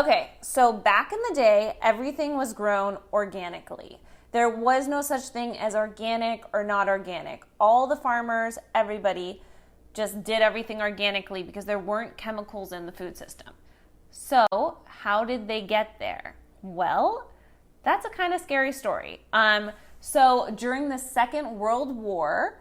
Okay, so back in the day, everything was grown organically. There was no such thing as organic or not organic. All the farmers, everybody, just did everything organically because there weren't chemicals in the food system. So, how did they get there? Well, that's a kind of scary story. So, during the Second World War,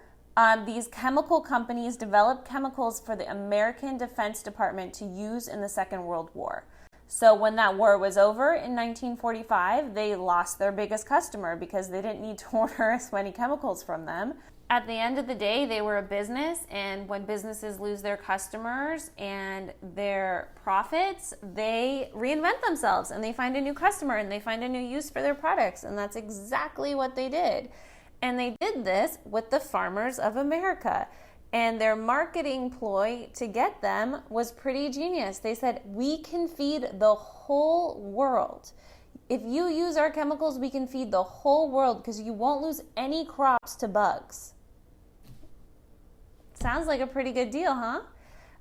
these chemical companies developed chemicals for the American Defense Department to use in the Second World War. So when that war was over in 1945, they lost their biggest customer because they didn't need to order as many chemicals from them. At the end of the day, they were a business, and when businesses lose their customers and their profits, they reinvent themselves and they find a new customer and they find a new use for their products, and that's exactly what they did. And they did this with the farmers of America. And their marketing ploy to get them was pretty genius. They said, we can feed the whole world. If you use our chemicals, we can feed the whole world because you won't lose any crops to bugs. Sounds like a pretty good deal, huh?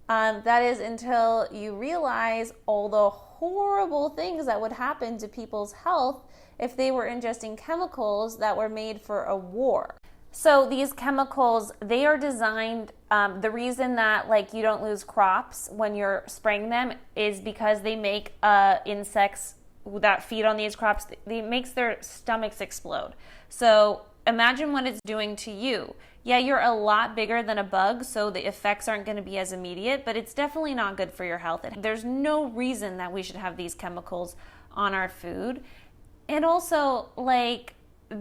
That is until you realize all the horrible things that would happen to people's health if they were ingesting chemicals that were made for a war. So these chemicals, they are designed, the reason that you don't lose crops when you're spraying them is because they make insects that feed on these crops, it makes their stomachs explode. So imagine what it's doing to you. Yeah, you're a lot bigger than a bug, so the effects aren't going to be as immediate, but it's definitely not good for your health. There's no reason that we should have these chemicals on our food. And also,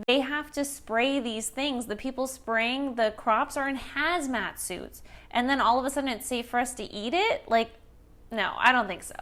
they have to spray these things. The people spraying the crops are in hazmat suits. And then all of a sudden it's safe for us to eat it? No, I don't think so.